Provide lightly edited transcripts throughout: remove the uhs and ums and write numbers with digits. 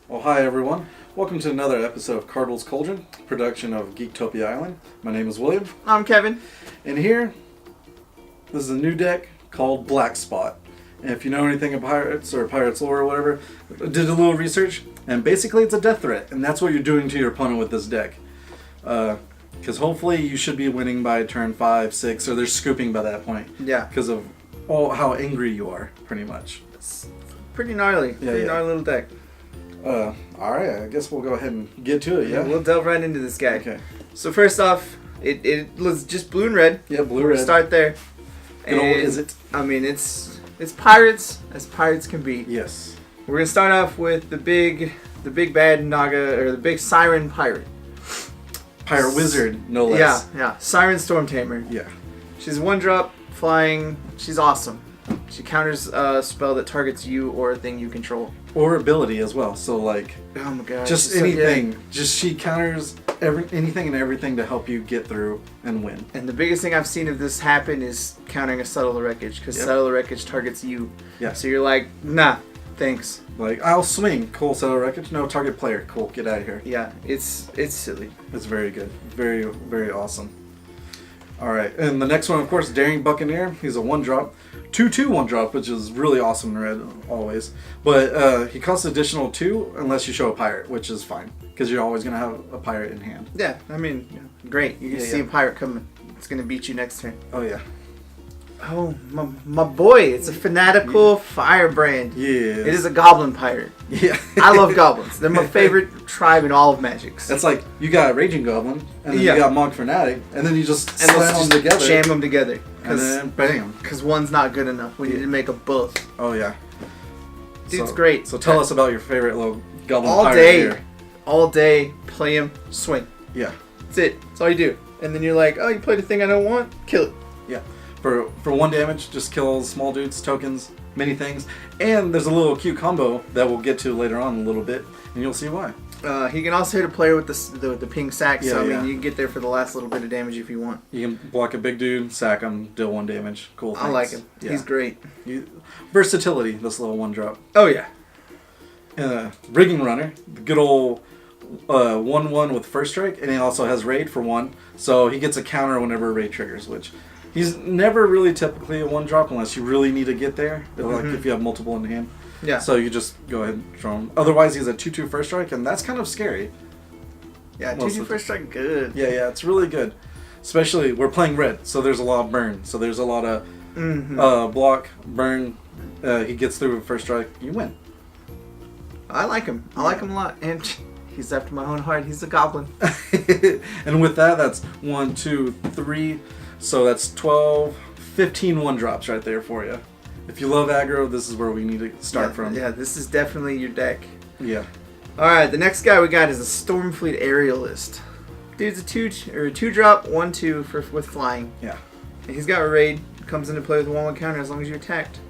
Well, hi everyone. Welcome to another episode of Cardwell's Cauldron, production of Geektopia Island. My name is William. I'm Kevin. And here, this is a new deck called Black Spot. And if you know anything about Pirates or Pirates lore or whatever, I did a little research, and basically it's a death threat, and that's what you're doing to your opponent with this deck. Because hopefully you should be winning by turn 5, 6, or they're scooping by that point. Yeah. Because of how angry you are, pretty much. It's pretty gnarly. Pretty gnarly little deck. Alright, I guess we'll go ahead and get to it, yeah? We'll delve right into this guy. Okay. So first off, it was just blue and red. Yeah, blue-red. Start there. Good old is it? I mean, it's pirates, as pirates can be. Yes. We're going to start off with the big bad Naga, or the big Siren Pirate. Pirate Wizard, no less. Yeah. Siren Stormtamer. Yeah. She's 1-drop, flying. She's awesome. She counters a spell that targets you or a thing you control. Or ability as well. So like, oh my god, just anything. Just she counters anything and everything to help you get through and win. And the biggest thing I've seen of this happen is countering a Subtle Wreckage, because Subtle Wreckage targets you. Yeah. So you're like, nah, thanks. Like, I'll swing. Cool, Subtle Wreckage. No, target player. Cool, get out of here. Yeah, it's silly. It's very good. Very, very awesome. Alright, and the next one, of course, Daring Buccaneer. He's a 1-drop. 2/2 1-drop, which is really awesome in red, always. But he costs additional 2 unless you show a pirate, which is fine. Because you're always going to have a pirate in hand. Yeah, I mean, great. You can see a pirate coming. It's going to beat you next turn. Oh, yeah. Oh, my boy. It's a Fanatical Firebrand. Yeah. It is a Goblin Pirate. Yeah. I love goblins. They're my favorite tribe in all of Magic. That's like, you got a Raging Goblin, and then you got Monk Fanatic, and then you just slam them together. Jam them together. And then bam. Because one's not good enough. We need to make a both. Oh, yeah. Dude's great. So tell us about your favorite little Goblin all Pirate day, here. All day, play him, swing. Yeah. That's it. That's all you do. And then you're like, oh, you played a thing I don't want? Kill it. Yeah. For 1 damage, just kill small dudes, tokens, many things. And there's a little cute combo that we'll get to later on a little bit, and you'll see why. He can also hit a player with the ping sack, Yeah, so I mean, you can get there for the last little bit of damage if you want. You can block a big dude, sack him, deal 1 damage. Cool things. I like him. Yeah. He's great. Versatility, this little 1-drop. Oh, yeah. Rigging Runner, the good old 1/1 with first strike, and he also has Raid for 1, so he gets a counter whenever Raid triggers, which he's never really typically a 1-drop unless you really need to get there, like if you have multiple in hand. Yeah. So you just go ahead and throw him. Otherwise, he's a 2/2 first strike, and that's kind of scary. Yeah, 2/2 first strike, good. Yeah, it's really good. Especially, we're playing red, so there's a lot of burn. So there's a lot of block, burn. He gets through with first strike, you win. I like him. I like him a lot. And he's after my own heart. He's a goblin. And with that, that's 1, 2, 3. So that's 12, 15 1-drops right there for you. If you love aggro, this is where we need to start from. Yeah, this is definitely your deck. Yeah. Alright, the next guy we got is a Stormfleet Aerialist. Dude's a 2-drop, 1/2 with flying. Yeah. And he's got a Raid. Comes into play with a 1/1 counter as long as you're attacked.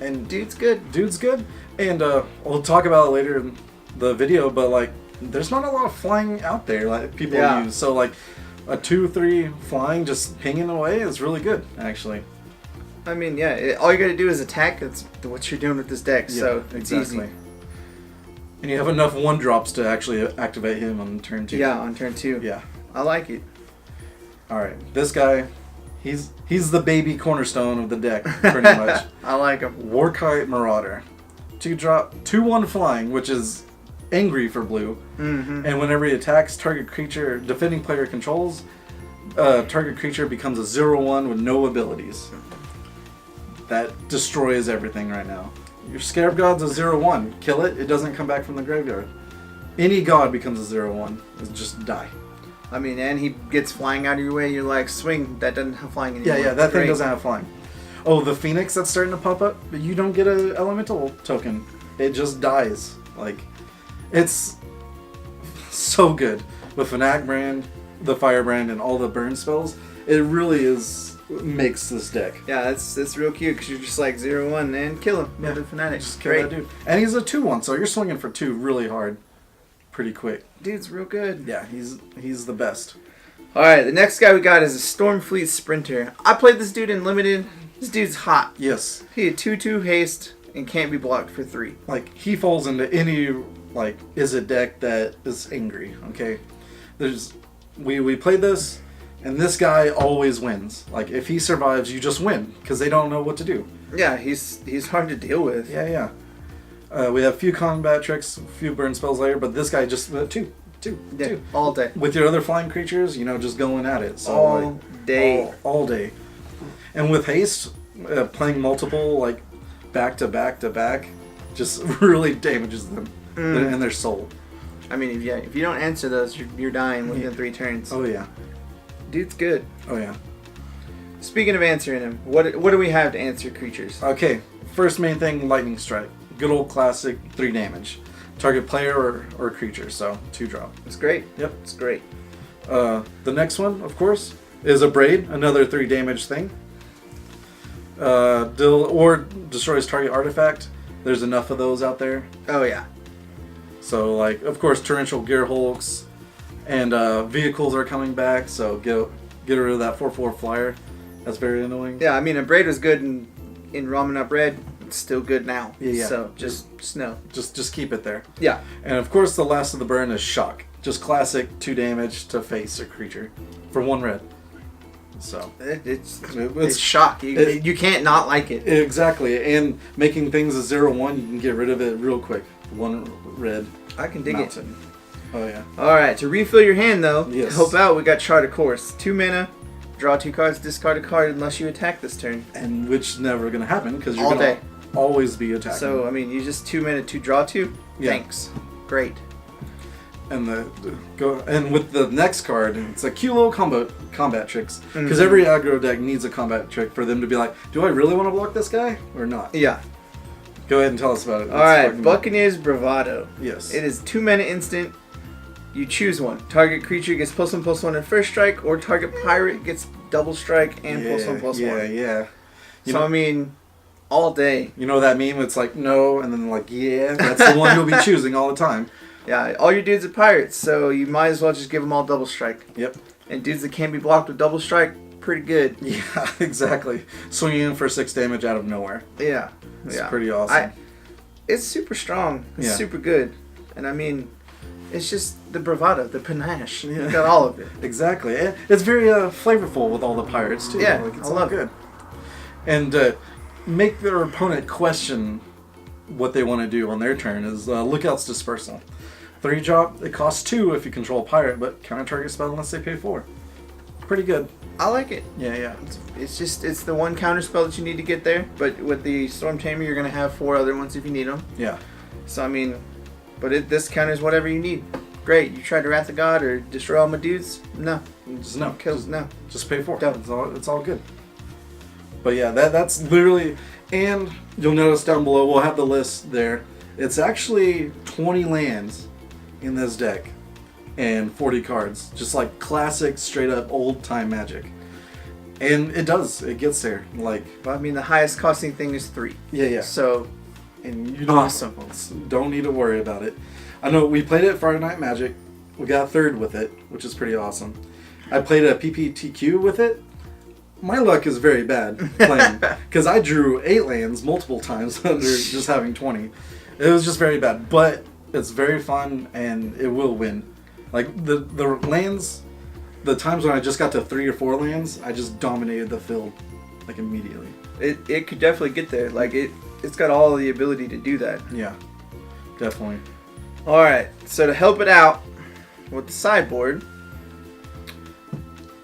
And dude's good. Dude's good. And we'll talk about it later in the video, but like, there's not a lot of flying out there like people use. So like, a 2/3 flying just pinging away is really good, actually. I mean, yeah, all you gotta do is attack. That's what you're doing with this deck, so it's easy. And you have enough 1-drops to actually activate him on turn 2. Yeah, on turn 2. Yeah. I like it. Alright, this guy, he's the baby cornerstone of the deck, pretty much. I like him. Warkite Marauder. 2-drop, 2/1 flying, which is angry for blue. And whenever he attacks, target creature defending player controls, target creature becomes a 0/1 with no abilities. That destroys everything right now. Your Scarab God's a 0/1. Kill it, it doesn't come back from the graveyard. Any god becomes a 0/1. Just die. I mean, and he gets flying out of your way, you're like, swing, that doesn't have flying anymore. Yeah, that thing doesn't have flying. Oh, the Phoenix that's starting to pop up, but you don't get an elemental token. It just dies. Like, it's so good. With Fanatical Firebrand, the Firebrand, and all the burn spells, it really makes this deck. Yeah, that's real cute, because you're just like 0/1 and kill him. Yeah, the Fanatic. Just kill that dude. And he's a 2/1, so you're swinging for 2 really hard. Pretty quick. Dude's real good. Yeah, he's the best. Alright, the next guy we got is a Stormfleet Sprinter. I played this dude in Limited. This dude's hot. Yes. He had 2/2 haste and can't be blocked for 3. Like, he falls into any like is a deck that is angry. Okay, we played this, and this guy always wins. Like if he survives, you just win because they don't know what to do. Yeah, he's hard to deal with. Yeah. We have a few combat tricks, a few burn spells later, but this guy just two all day with your other flying creatures. Just going at it. So all day, all day, and with haste, playing multiple like back to back, just really damages them and their soul. I mean, if you don't answer those, you're dying within 3 turns. Oh yeah, dude's good. Oh yeah. Speaking of answering him, what do we have to answer creatures? Okay, first main thing, Lightning Strike. Good old classic, 3 damage. Target player or creature, so 2 drop. It's great. Yep. It's great. The next one, of course, is Abrade, another 3 damage thing. Or destroys target artifact. There's enough of those out there. Oh yeah. So like, of course, Torrential Gear Hulks and vehicles are coming back, so get rid of that 4/4 flyer. That's very annoying. Yeah, I mean, Abrade was good in Ramen Up Red. It's still good now. Yeah. So just know. Just keep it there. Yeah. And of course, the last of the burn is Shock. Just classic 2 damage to face a creature for 1 red. So it's shock. You can't not like it. Exactly. And making things a 0/1, you can get rid of it real quick. 1 red. I can dig mountain. it. Oh yeah. All right. To refill your hand though, yes. to help out, we got Chart of Course. 2 mana. Draw 2 cards, discard a card unless you attack this turn. And which is never going to happen because you're all going day to always be attacking. So I mean, you just 2 mana to draw 2. Yeah. Thanks, great. And with the next card, it's a cute little combat tricks because every aggro deck needs a combat trick for them to be like, do I really want to block this guy or not? Yeah. Go ahead and tell us about it. All right, Buccaneer's Bravado. Yes. It is 2 mana instant. You choose one. Target creature gets +1/+1 in first strike, or target pirate gets double strike and +1/+1. Yeah. I mean, all day. You know that meme? It's like no, and then like yeah. That's the one you'll be choosing all the time. Yeah, all your dudes are pirates, so you might as well just give them all double strike. Yep. And dudes that can't be blocked with double strike, pretty good. Yeah, exactly. Swinging in for 6 damage out of nowhere. Yeah. It's pretty awesome. It's super strong. It's super good. And I mean, it's just the bravado, the panache. You got all of it. Exactly. It's very flavorful with all the pirates too. Yeah, like, it's I all love good. And make their opponent question what they want to do on their turn is Lookout's Dispersal. 3 drop. It costs 2 if you control a pirate, but counter target spell unless they pay 4. Pretty good. I like it. Yeah. It's the one counter spell that you need to get there, but with the Stormtamer, you're gonna have 4 other ones if you need them. Yeah. So I mean, but this counters whatever you need. Great. You tried to Wrath of God or destroy all my dudes? No. Just no. Kills no. Just pay 4. Don't. It's all good. But yeah, that's literally, and you'll notice down below we'll have the list there. It's actually 20 lands in this deck and 40 cards, just like classic straight up old time Magic. And it gets there. Like, I mean, the highest costing thing is 3. Yeah. So, and you don't need to worry about it. I know we played it Friday Night Magic. We got 3rd with it, which is pretty awesome. I played a PPTQ with it. My luck is very bad playing because I drew 8 lands multiple times under just having 20. It was just very bad, but it's very fun and it will win. Like the lands, the times when I just got to 3 or 4 lands, I just dominated the field like immediately. It could definitely get there. Like it's got all the ability to do that. Yeah, definitely. All right, so to help it out with the sideboard,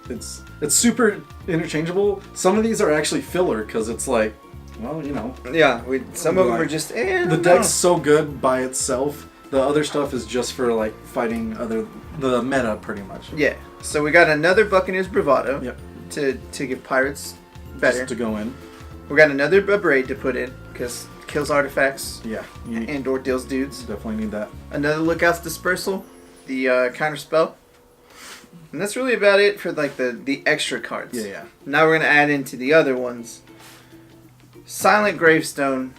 it's super interchangeable. Some of these are actually filler because it's like, well, you know. Yeah, some of them are just. The deck's so good by itself. The other stuff is just for like fighting the meta pretty much. Yeah. So we got another Buccaneer's Bravado. Yep. To give pirates better. Just to go in. We got another Braid to put in because kills artifacts. Yeah. And or deals dudes. Definitely need that. Another Lookout's Dispersal, the counter spell. And that's really about it for like the extra cards. Yeah. Now we're gonna add into the other ones. Silent Gravestone.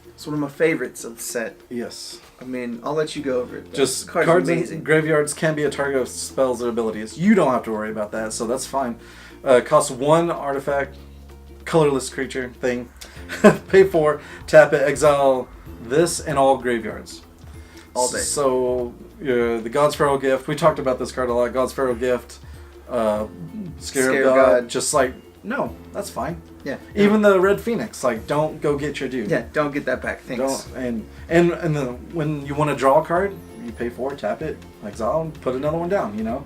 It's one of my favorites of the set. Yes. I mean, I'll let you go over it. Just cards in graveyards can be a target of spells or abilities. You don't have to worry about that, so that's fine. Costs 1 artifact, colorless creature thing. Pay 4, tap it, exile this and all graveyards. all day. So, the God's Feral Gift, we talked about this card a lot. God's Feral Gift, Scarab God, just like, no, that's fine. Yeah. Even the Red Phoenix, like, don't go get your dude. Yeah, don't get that back. Thanks. Don't, and then when you want to draw a card, you pay for it, tap it, exile, and put another one down, you know?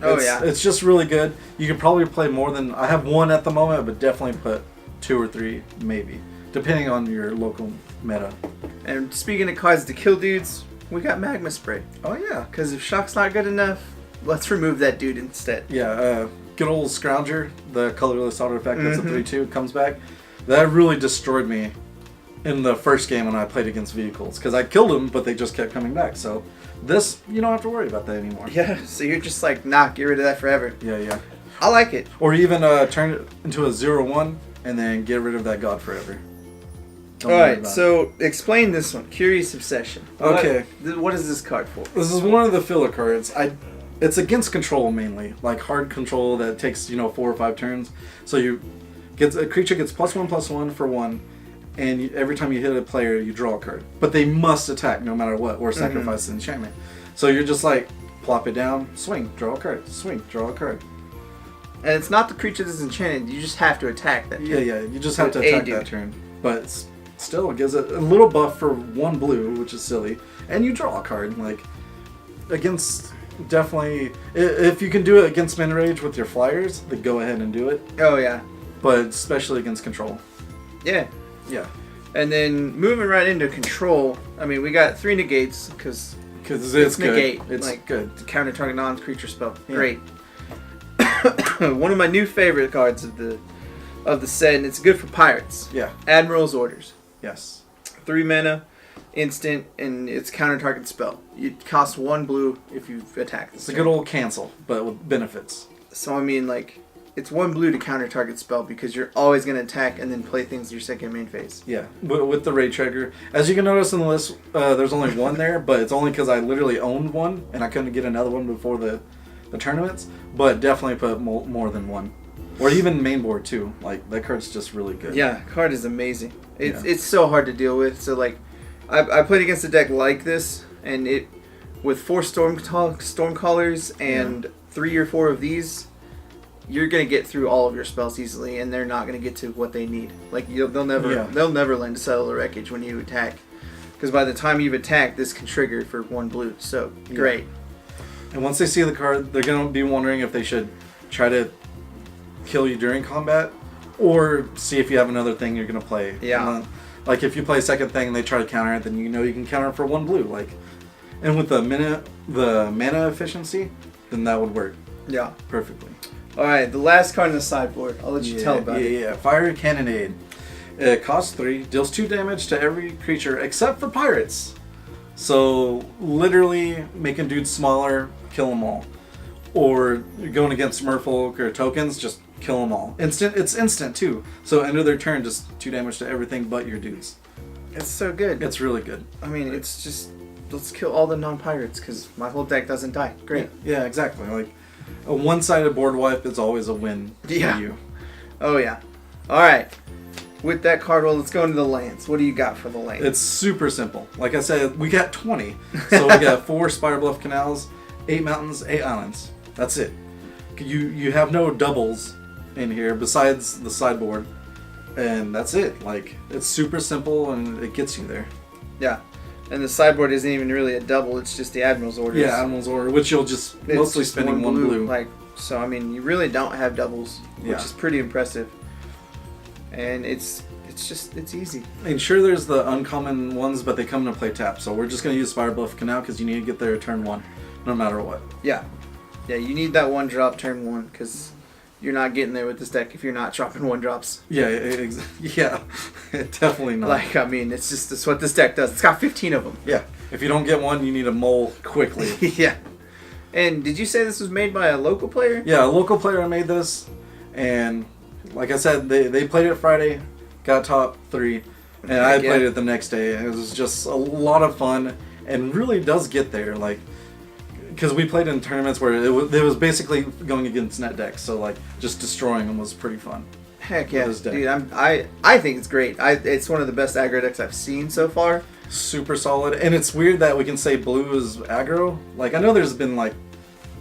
It's just really good. You could probably play more than... I have one at the moment, but definitely put 2 or 3, maybe. Depending on your local meta. And speaking of cards to kill dudes, we got Magma Spray. Oh, yeah. Because if Shock's not good enough, let's remove that dude instead. Yeah, good old Scrounger, the colorless artifact that's a 3/2, comes back. That really destroyed me in the first game when I played against vehicles. Because I killed them, but they just kept coming back. So this, you don't have to worry about that anymore. Yeah, so you're just like, nah, get rid of that forever. Yeah. I like it. Or even turn it into a 0/1 and then get rid of that God forever. Alright, so explain this one. Curious Obsession. Okay. What is this card for? This is one of the filler cards. It's against control mainly. Like hard control that takes, 4 or 5 turns. So a creature gets +1/+1 for 1, and every time you hit a player, you draw a card. But they must attack no matter what, or sacrifice an enchantment. So you're just like, plop it down, swing, draw a card, swing, draw a card. And it's not the creature that's enchanted, you just have to attack that turn. Yeah, you just have to attack that turn. But still, it gives it a little buff for 1 blue, which is silly. And you draw a card. Like, against, definitely, if you can do it against Min Rage with your flyers, then go ahead and do it. Oh, yeah. But especially against control. Yeah. Yeah. And then moving right into control, I mean, we got 3 negates, because it's negate. Good. It's like, good. To counter target non-creature spell. Yeah. Great. One of my new favorite cards of the set, and it's good for pirates. Yeah. Admiral's Orders. Yes. 3 mana, instant, and it's counter target spell. It costs 1 blue if you attack this. It's a good old cancel, but with benefits. So I mean, like, it's 1 blue to counter target spell because you're always going to attack and then play things your second main phase. Yeah, with the Raid Trigger. As you can notice in the list, there's only 1 there, but it's only because I literally owned 1 and I couldn't get another one before the tournaments. But definitely put more than 1. Or even main board too. Like, that card's just really good. Yeah, card is amazing. It's so hard to deal with. So like, I played against a deck like this, and it with 4 Stormcallers and 3 or 4 of these, you're gonna get through all of your spells easily, and they're not gonna get to what they need. Like they'll never learn to settle the wreckage when you attack, because by the time you've attacked, this can trigger for 1 blue. So great. And once they see the card, they're gonna be wondering if they should try to kill you during combat, or see if you have another thing you're gonna play. Yeah. Like if you play a second thing and they try to counter it, then you can counter it for 1 blue. Like, and with the mana efficiency, then that would work. Yeah. Perfectly. All right, the last card in the sideboard. I'll let you tell about it. Yeah. Fire Cannonade. It costs 3, deals 2 damage to every creature except for pirates. So literally making dudes smaller, kill them all. Or going against Merfolk or tokens, just kill them all. It's instant too. So end of their turn, just 2 damage to everything but your dudes. It's so good. It's really good. I mean, it's just, let's kill all the non-pirates because my whole deck doesn't die. Great. Yeah, exactly. Like, a one-sided board wipe is always a win for you. Oh yeah. All right. With that Cardwell, let's go into the lands. What do you got for the lands? It's super simple. Like I said, we got 20. So we got 4 Spirebluff Canals, 8 mountains, 8 islands. That's it. You have no doubles in here besides the sideboard, and that's it. Like, it's super simple and it gets you there. Yeah, and the sideboard isn't even really a double. It's just the Admiral's Orders. Yeah, Admiral's Order, which you'll just mostly spending 1 blue. Like, so I mean, you really don't have doubles, which is pretty impressive. And it's easy. And sure, there's the uncommon ones, but they come into play tap. So we're just gonna use Spirebluff Canal because you need to get there turn 1, no matter what. Yeah. Yeah, you need that 1 drop turn 1 because you're not getting there with this deck if you're not dropping 1 drops. Yeah, definitely not. Like, I mean, it's what this deck does. It's got 15 of them. Yeah, if you don't get 1, you need a mole quickly. Yeah. And did you say this was made by a local player? Yeah, a local player made this, and like I said, they played it Friday, got top 3, and I played it the next day. It was just a lot of fun, and really does get there. Like, because we played in tournaments where it was basically going against net decks, so like just destroying them was pretty fun. Heck yeah, dude! I think it's great. It's one of the best aggro decks I've seen so far. super solid. And it's weird that we can say blue is aggro. Like, I know there's been like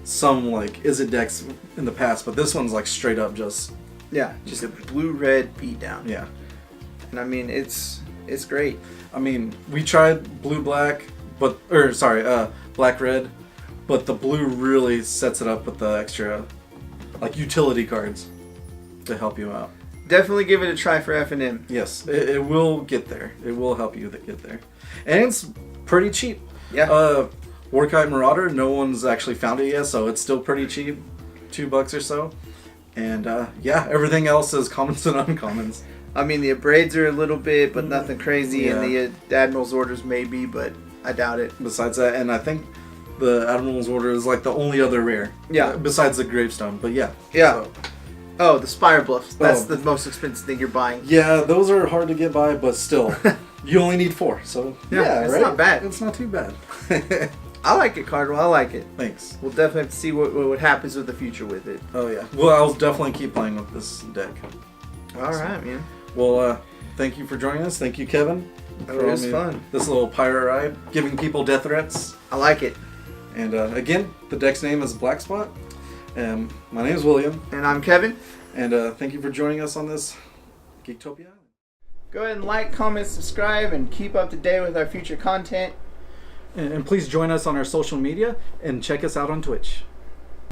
some like Izzet decks in the past, but this one's like straight up just just a blue-red beatdown. Yeah. And I mean, it's great. I mean, we tried blue-black, black-red, but the blue really sets it up with the extra like utility cards to help you out. Definitely give it a try for F&M. Yes, it will get there. It will help you get there. And it's pretty cheap. Yeah. Warkite Marauder, no one's actually found it yet, so it's still pretty cheap. $2 or so. And everything else is commons and uncommons. I mean, the Abrades are a little bit, but nothing crazy. And the Admiral's Orders maybe, but I doubt it. Besides that, and I think the Admiral's Order is like the only other rare. Yeah. Besides the Gravestone, but yeah. Yeah. So. Oh, the Spirebluffs. That's the most expensive thing you're buying. Yeah, those are hard to get by, but still. You only need 4, so it's right? not bad. It's not too bad. I like it, Cardwell. I like it. Thanks. We'll definitely have to see what happens with the future with it. Oh, yeah. Well, I'll definitely keep playing with this deck. All right, man. Well, thank you for joining us. Thank you, Kevin. It was fun. This little pirate ride, giving people death threats. I like it. And again, the deck's name is Black Spot. My name is William. And I'm Kevin. And thank you for joining us on this Geektopia. Go ahead and like, comment, subscribe, and keep up to date with our future content. And please join us on our social media and check us out on Twitch.